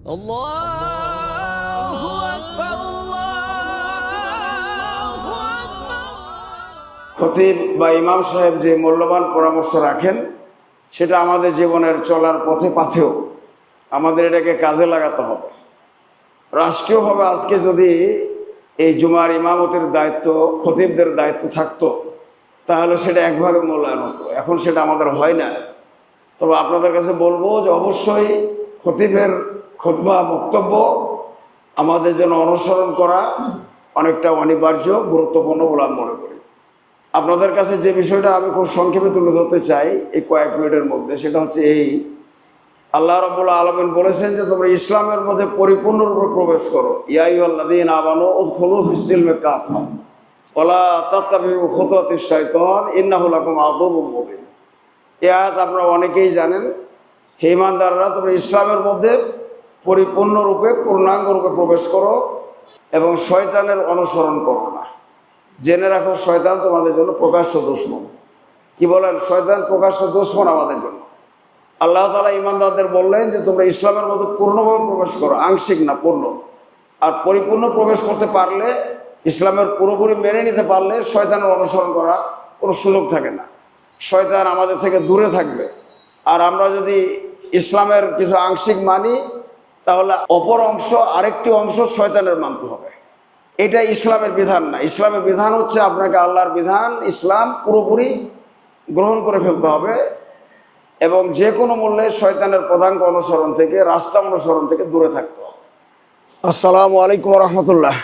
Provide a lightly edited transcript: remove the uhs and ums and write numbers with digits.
আল্লাহু আকবার, আল্লাহু আকবার। খতিব বা ইমাম সাহেব যে মূল্যবান পরামর্শ রাখেন, সেটা আমাদের জীবনের চলার পথে পাথেও আমাদের এটাকে কাজে লাগাতে হবে। রাষ্ট্রীয়ভাবে আজকে যদি এই জুমার ইমামতের দায়িত্ব খতিবদের দায়িত্ব থাকতো, তাহলে সেটা একভাবে মূল্যায়ন হতো। এখন সেটা আমাদের হয় না। তবে আপনাদের কাছে বলবো যে অবশ্যই খতিবের খুতবা বক্তব্য আমাদের জন্য অনুসরণ করা অনেকটা অনিবার্য, গুরুত্বপূর্ণ বলে আমি মনে করি। আপনাদের কাছে যে বিষয়টা আমি খুব সংক্ষেপে তুলে ধরতে চাই এই কয়েক মিনিটের মধ্যে, সেটা হচ্ছে এই: আল্লাহ রাব্বুল আলামিন বলেছেন যে তোমরা ইসলামের মধ্যে পরিপূর্ণরূপে প্রবেশ করো। ইয়া আইয়ুহাল্লাযীনা আমানু উদখুলু ফিস-সিলমি কাফা ওয়ালা তাত্তাবিউ খুতুওয়াতিশ শাইতান ইন্নাহু লাকুম আদুউম মুবিন। এই আয়াত আপনারা অনেকেই জানেন। হে ঈমানদাররা, তোমরা ইসলামের মধ্যে পরিপূর্ণরূপে পূর্ণাঙ্গরূপে প্রবেশ করো এবং শয়তানের অনুসরণ করো না। জেনে রাখো, শয়তান তোমাদের জন্য প্রকাশ্য দুশমন। কি বলেন? শয়তান প্রকাশ্য দুশমন আমাদের জন্য। আল্লাহ তাআলা ঈমানদারদের বললেন যে তোমরা ইসলামের মধ্যে পূর্ণভাবে প্রবেশ করো, আংশিক না, পূর্ণ। আর পরিপূর্ণ প্রবেশ করতে পারলে, ইসলামের পুরোপুরি মেনে নিতে পারলে শয়তানের অনুসরণ করা কোনো সুযোগ থাকে না। শয়তান আমাদের থেকে দূরে থাকবে। আর আমরা যদি ইসলামের কিছু আংশিক মানি, তাহলে অপর অংশ, আরেকটি অংশ শয়তানের মানতে হবে। এটা ইসলামের বিধান না। ইসলামের বিধান হচ্ছে আপনাকে আল্লাহর বিধান ইসলাম পুরোপুরি গ্রহণ করে ফেলতে হবে এবং যে কোনো মূল্যে শয়তানের পদাঙ্ক অনুসরণ থেকে, রাস্তা অনুসরণ থেকে দূরে থাকতে হবে। আসসালামু আলাইকুম রহমতুল্লাহ।